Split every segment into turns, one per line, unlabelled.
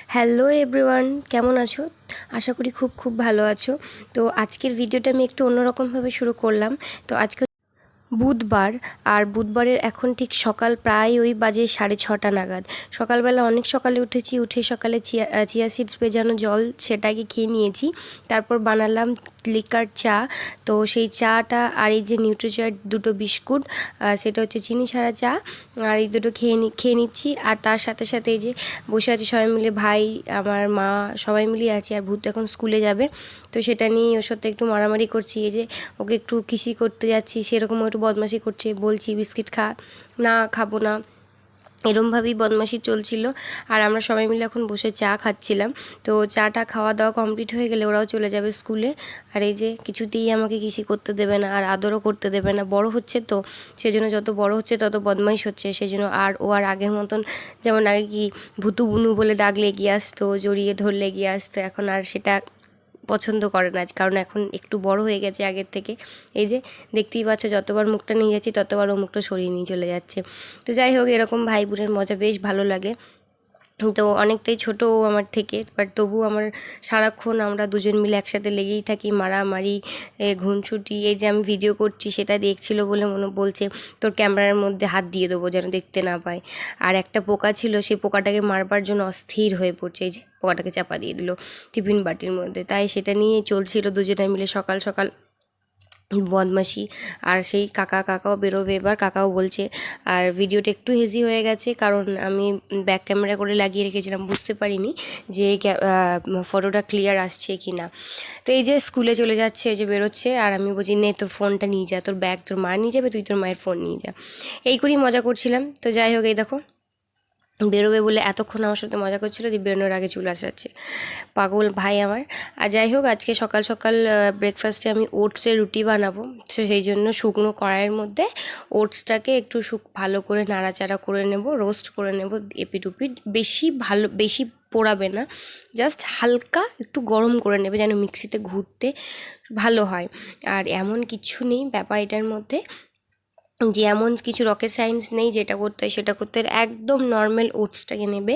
Hello everyone, কেমন আছো? আশা করি খুব খুব ভালো আছো। তো আজকের ভিডিওটা আমি একটু অন্যরকমভাবে শুরু করলাম। তো আজকে বুধবার, আর বুধবারের এখন ঠিক সকাল প্রায় ওই বাজে 6:30 নাগাদ। সকালবেলা অনেক সকালে উঠেছি, উঠে সকালে চিয়া সিডস ভেজানো জল সেটাকে খেয়ে নিয়েছি। তারপর বানালাম লিকার চা। তো সেই চাটা আর এই যে নিউট্রিচয়ের দুটো বিস্কুট, সেটা হচ্ছে চিনি ছাড়া চা, আর এই দুটো খেয়ে নিচ্ছি। আর তার সাথে সাথে এই যে বসে আছি সবাই মিলে, ভাই, আমার মা, সবাই মিলিয়ে আছি। আর ভূত এখন স্কুলে যাবে, তো সেটা নিয়ে ওর সাথে একটু মারামারি করছি। এই যে ওকে একটু কিসি করতে যাচ্ছি, সেরকম একটু বদমাশি করছে, বলছি বিস্কিট খা, না খাবো না, এরমভাবেই বদমাশি চলছিল। আর আমরা সবাই মিলে এখন বসে চা খাচ্ছিলাম। তো চাটা খাওয়া দাওয়া কমপ্লিট হয়ে গেলে ওরাও চলে যাবে স্কুলে। আর এই যে কিছুতেই আমাকে কিসি করতে দেবে না, আর আদরও করতে দেবে না। বড় হচ্ছে তো, সেজন্য যত বড় হচ্ছে তত বদমাইশ হচ্ছে। সেজন্য আর আগের মতন, যেমন আগে কি ভুতু বুনু বলে ডাকলে এগিয়ে আসতো, জড়িয়ে ধরলে এগিয়ে আসতো, এখন আর সেটা পছন্দ করে না, কারণ এখন একটু বড় হয়ে গেছে আগের থেকে। এই যে দেখতেই পাচ্ছ, যতবার মুখটা নিয়ে যাচ্ছি ততবার ও মুখটা সরিয়ে নিয়ে চলে যাচ্ছে। তো যাই হোক, এরকম ভাই বোনের মজা বেশ ভালো লাগে। তো অনেকটাই ছোটো ও আমার থেকে, বাট তবু আমার সারাক্ষণ আমরা দুজন মিলে একসাথে লেগেই থাকি, মারামারি, ঘুনছুটি। এই যে আমি ভিডিও করছি সেটা দেখছিল বলে বলছে তোর ক্যামেরার মধ্যে হাত দিয়ে দেবো যেন দেখতে না পায়। আর একটা পোকা ছিল, সেই পোকাটাকে মারবার জন্য অস্থির হয়ে পড়ছে। এই যে পোকাটাকে চাপা দিয়ে দিল টিফিন বাটির মধ্যে। তাই সেটা নিয়ে চলছিল দুজনে মিলে সকাল সকাল বদমাশি। আর সেই কাকাও বেরোবে এবার, কাকাও বলছে। আর ভিডিওটা একটু হেজি হয়ে গেছে, কারণ আমি ব্যাক ক্যামেরা করে লাগিয়ে রেখেছিলাম, বুঝতে পারিনি যে ফটোটা ক্লিয়ার আসছে কি না। তো এই যে স্কুলে চলে যাচ্ছে, এই যে বেরোচ্ছে, আর আমি বলছি নে তোর ফোনটা নিয়ে যা, তোর ব্যাগ তোর মা নিয়ে যাবে, তুই তোর মায়ের ফোন নিয়ে যা। এই করেই মজা করছিলাম। তো যাই হোক, এই দেখো বেরোবে বলে এতক্ষণ আমার সাথে মজা করছিল, যে বেরোনোর আগে চলে আসাচ্ছে, পাগল ভাই আমার। আর যাই হোক, আজকে সকাল সকাল ব্রেকফাস্টে আমি ওটসের রুটি বানাবো। তো সেই জন্য শুকনো কড়াইয়ের মধ্যে ওটসটাকে একটু ভালো করে নাড়াচাড়া করে নেব, রোস্ট করে নেব এপিট উপিট। বেশি পোড়াবে না, জাস্ট হালকা একটু গরম করে নেবে, যেন মিক্সিতে ঘুরতে ভালো হয়। আর এমন কিছু নেই ব্যাপার এটার মধ্যে, যে এমন কিছু রকেট সায়েন্স নেই যেটা করতে হয় সেটা করতে হয়। একদম নর্মাল ওটসটাকে নেবে,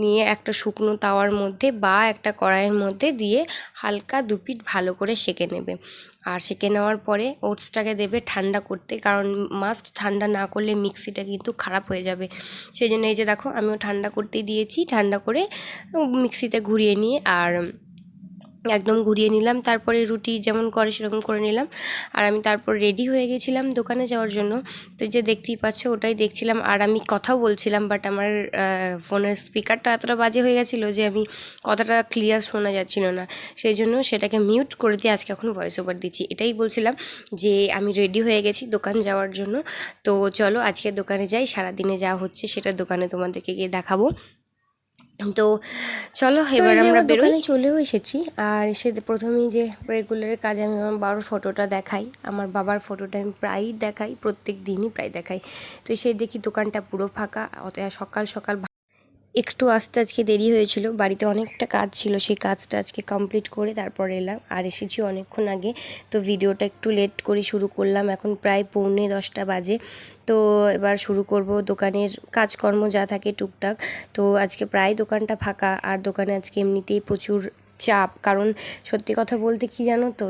নিয়ে একটা শুকনো তাওয়ার মধ্যে বা একটা কড়াইয়ের মধ্যে দিয়ে হালকা দুপিট ভালো করে সেঁকে নেবে। আর সেঁকে নেওয়ার পরে ওটসটাকে দেবে ঠান্ডা করতে, কারণ মাস্ট ঠান্ডা না করলে মিক্সিটা কিন্তু খারাপ হয়ে যাবে। সেই জন্য এই যে দেখো, আমিও ঠান্ডা করতেই দিয়েছি, ঠান্ডা করে মিক্সিতে ঘুরিয়ে নিয়ে আর একদম ঘুরিয়ে নিলাম। তারপরে রুটি যেমন করে সেরকম করে নিলাম। আর আমি তারপর রেডি হয়ে গেছিলাম দোকানে যাওয়ার জন্য। তো যে দেখতেই পাচ্ছ ওটাই দেখছিলাম, আর আমি কথাও বলছিলাম, বাট আমার ফোনের স্পিকারটা এতটা বাজে হয়ে গেছিলো যে আমি কথাটা ক্লিয়ার শোনা যাচ্ছিল না। সেই জন্য সেটাকে মিউট করে দিয়ে আজকে এখন ভয়েস ওভার দিচ্ছি। এটাই বলছিলাম যে আমি রেডি হয়ে গেছি দোকান যাওয়ার জন্য। তো চলো আজকে দোকানে যাই, সারাদিনে যা হচ্ছে সেটা দোকানে তোমাদেরকে গিয়ে দেখাবো। তো চলো এবার আমরা দোকানে চলেও এসেছি। আর এসে প্রথমেই যে রেগুলারের কাজে আমি আমার বাবার ফটোটা দেখাই, আমার বাবার ফটোটা আমি প্রায়ই দেখাই, প্রত্যেক দিনই প্রায় দেখাই। তো এসে দেখি দোকানটা পুরো ফাঁকা। অতএব সকাল সকাল একটু আসতে আজকে দেরি হয়েছিল, বাড়িতে অনেকটা কাজ ছিল, সেই কাজটা আজকে কমপ্লিট করে তারপর এলাম। আর এসেছি অনেকক্ষণ আগে, তো ভিডিওটা একটু লেট করে শুরু করলাম। এখন প্রায় 9:45 বাজে। তো এবার শুরু করব দোকানের কাজকর্ম যা থাকে টুকটাক। তো আজকে প্রায় দোকানটা ফাঁকা, আর দোকানে আজকে এমনিতেই প্রচুর চাপ। কারণ সত্যি কথা বলতে কি জানো তো,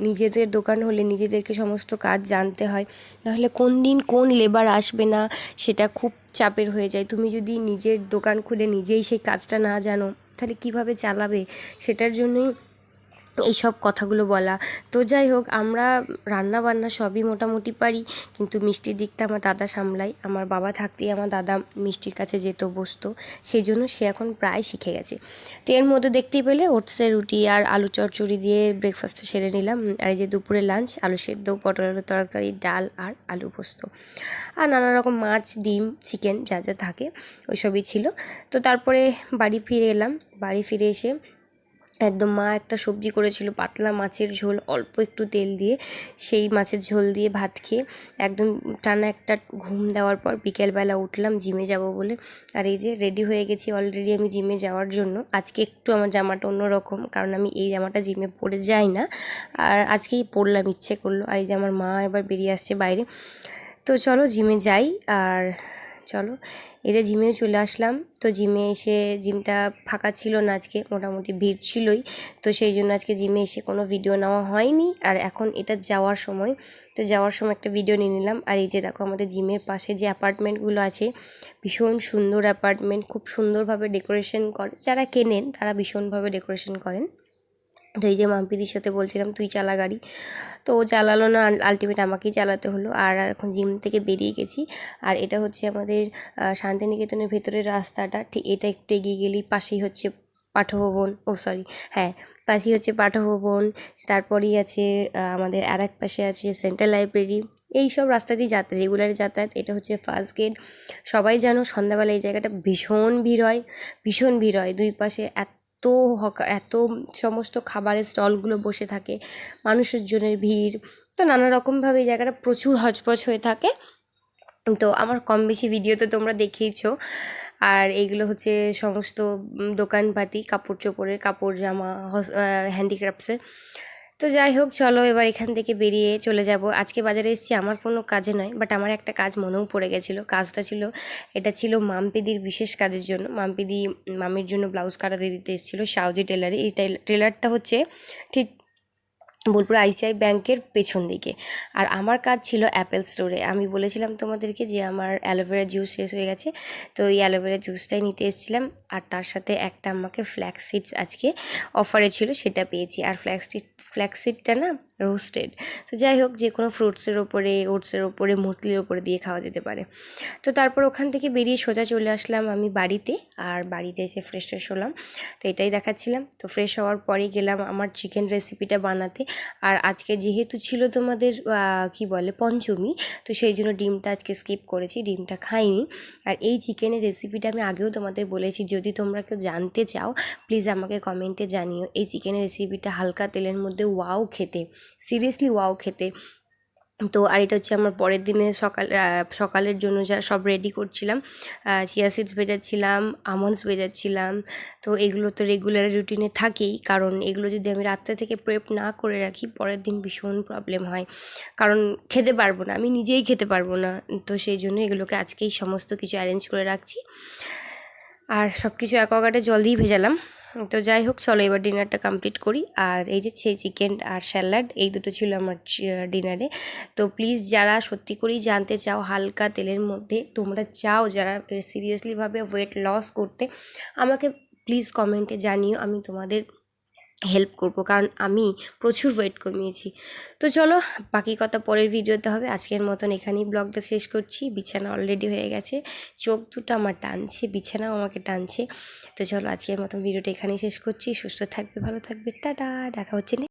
নিজেদের দোকান হলে নিজেদেরকে সমস্ত কাজ জানতে হয়, নাহলে কোন দিন কোন লেবার আসবে না সেটা খুব চাপের হয়ে যায়। তুমি যদি নিজের দোকান খুলে নিজেই সেই কাজটা না জানো, তাহলে কিভাবে চালাবে? সেটার জন্যই এইসব কথাগুলো বলা। তো যাই হোক, আমরা রান্না বান্না সবই মোটামুটি পারি, কিন্তু মিষ্টির দিকটা আমার দাদা সামলায়। আমার বাবা থাকতেই আমার দাদা মিষ্টির কাছে যেত, বসতো, সেই জন্য সে এখন প্রায় শিখে গেছে। তো এর মধ্যে দেখতেই পেলে ওটসের রুটি আর আলু চচ্চড়ি দিয়ে ব্রেকফাস্টটা সেরে নিলাম। আর এই যে দুপুরে লাঞ্চ, আলু সেদ্ধ, পটল আলু তরকারি, ডাল আর আলু পোস্ত, আর নানা রকম মাছ, ডিম, চিকেন যা যা থাকে ওইসবই ছিল। তো তারপরে বাড়ি ফিরে এলাম। বাড়ি ফিরে এসে একদম মা একটা সবজি করেছিল, পাতলা মাছের ঝোল, অল্প একটু তেল দিয়ে, সেই মাছের ঝোল দিয়ে ভাত খেয়ে একদম টানা একটা ঘুম দেওয়ার পর বিকেলবেলা উঠলাম জিমে যাব বলে। আর এই যে রেডি হয়ে গেছি অলরেডি আমি জিমে যাওয়ার জন্য। আজকে একটু আমার জামাটা অন্যরকম, কারণ আমি এই জামাটা জিমে পরে যাই না, আর আজকেই পরলাম, ইচ্ছে করলো। আর এই যে আমার মা এবার বেরিয়ে আসছে বাইরে। তো চলো জিমে যাই। আর চলো এই যে জিমেও চলে আসলাম। তো জিমে এসে জিমটা ফাঁকা ছিল না আজকে, মোটামুটি ভিড় ছিলই, তো সেই জন্য আজকে জিমে এসে কোনো ভিডিও নেওয়া হয়নি। আর এখন এটা যাওয়ার সময়, তো যাওয়ার সময় একটা ভিডিও নিয়ে নিলাম। আর এই যে দেখো আমাদের জিমের পাশে যে অ্যাপার্টমেন্টগুলো আছে, ভীষণ সুন্দর অ্যাপার্টমেন্ট, খুব সুন্দরভাবে ডেকোরেশন করে, যারা কেনেন তারা ভীষণভাবে ডেকোরেশন করেন। তো এই যে মাম্পিদির সাথে বলছিলাম তুই চালা গাড়ি, তো ও চালালো না, আলটিমেট আমাকেই চালাতে হলো। আর এখন জিম থেকে বেরিয়ে গেছি। আর এটা হচ্ছে আমাদের শান্তিনিকেতনের ভেতরের রাস্তাটা, ঠিক এটা একটু এগিয়ে গেলেই পাশেই হচ্ছে পাঠভবন, হ্যাঁ পাশেই হচ্ছে পাঠভবন। তারপরেই আছে আমাদের আর এক পাশে আছে সেন্ট্রাল লাইব্রেরি। এই সব রাস্তা দিয়ে রেগুলার যাতায়াত। এটা হচ্ছে ফার্স্ট গেট। সবাই জানো সন্ধ্যাবেলা এই জায়গাটা ভীষণ ভিড় হয়, ভীষণ ভিড় হয়। দুই পাশে এত সমস্ত খাবারের স্টলগুলো বসে থাকে, মানুষের জনের ভিড়, তো নানা রকমভাবে এই জায়গাটা প্রচুর হচপচ হয়ে থাকে। তো আমার কম বেশি ভিডিও তো তোমরা দেখেইছো। আর এইগুলো হচ্ছে সমস্ত দোকানপাতি, কাপড় চোপড়ের, কাপড় জামা, হ্যান্ডিক্রাফটসের। তো যাই হোক, চলো এবার এখান থেকে বেরিয়ে চলে যাব। আজকে বাজারে এসেছি আমার কোনো কাজে নয়, বাট আমার একটা কাজ মনেও পড়ে গেছিলো। কাজটা ছিল, এটা ছিল মাম্পিদির বিশেষ কাজের জন্য। মাম্পিদি মামির জন্য ব্লাউজ কাটাতে দিতে এসেছিলো সাউজি টেলারে। এই টেলারটা হচ্ছে ঠিক বোলপুর আইসিআই ব্যাংকের পেছন দিকে। আর আমার কাজ ছিল অ্যাপেল স্টোরে। আমি বলেছিলাম তোমাদেরকে যে আমার অ্যালোভেরা জুস শেষ হয়ে গেছে, তো এই অ্যালোভেরা জুসটাই নিতে এসেছিলাম। আর তার সাথে একটা আমাকে ফ্ল্যাক্স সিডস আজকে অফারে ছিল, সেটা পেয়েছি। আর ফ্ল্যাক্স সিডটা না রোস্টেড। তো যাই হোক, যে কোনো ফ্রুটসের ওপরে, ওটসের ওপরে, মুসলির ওপরে দিয়ে খাওয়া যেতে পারে। তো তারপর ওখান থেকে বেরিয়ে সোজা চলে আসলাম আমি বাড়িতে। আর বাড়িতে এসে ফ্রেশ হলাম, তো এটাই দেখাচ্ছিলাম। তো ফ্রেশ হওয়ার পরেই গেলাম আমার চিকেন রেসিপিটা বানাতে। আর আজকে যেহেতু ছিল তোমাদের কি বলে পঞ্চমী, তো সেই জন্য ডিমটা আজকে স্কিপ করেছি, ডিমটা খাইনি। আর এই চিকেনের রেসিপিটা আমি আগেও তোমাদের বলেছি, যদি তোমরা কেউ জানতে চাও প্লিজ আমাকে কমেন্টে জানিও। এই চিকেনের রেসিপিটা হালকা তেলের মধ্যে ওয়াও খেতে, সিরিয়াসলি ওয়াও খেতে। তো আর এটা হচ্ছে আমার পরের দিনে সকালের জন্য যা সব রেডি করছিলাম। চিয়া সিডস ভেজাচ্ছিলাম, আমন্ডস ভেজাচ্ছিলাম। তো এগুলো তো রেগুলার রুটিনে থাকেই, কারণ এগুলো যদি আমি রাত্রে থেকে প্রেপ না করে রাখি পরের দিন ভীষণ প্রবলেম হয়, কারণ খেতে পারবো না, আমি নিজেই খেতে পারবো না। তো সেই জন্য এগুলোকে আজকেই সমস্ত কিছু অ্যারেঞ্জ করে রাখছি। আর সব কিছু অ্যাকোয়াগার্ডে জল দিয়ে ভেজালাম। তো যাই হোক, চলো এবার ডিনারটা কমপ্লিট করি। আর এই যে সেই চিকেন আর স্যালাড, এই দুটো ছিল আমার ডিনারে। তো প্লিজ যারা সত্যি করেই জানতে চাও হালকা তেলের মধ্যে, তোমরা চাও যারা সিরিয়াসলিভাবে ওয়েট লস করতে, আমাকে প্লিজ কমেন্টে জানিও, আমি তোমাদের হেল্প করব, কারণ আমি প্রচুর ওয়েট কমিয়েছি। তো চলো বাকি কথা পরের ভিডিওতে হবে। আজকের মতন এখানেই ব্লগটা শেষ করছি। বিছানা অলরেডি হয়ে গেছে, চোখ দুটো আমার টানছে, বিছানাও আমাকে টানছে। তো চলো আজকের মতন ভিডিওটা এখানেই শেষ করছি। সুস্থ থাকবে, ভালো থাকবে, টাটা, দেখা হচ্ছে।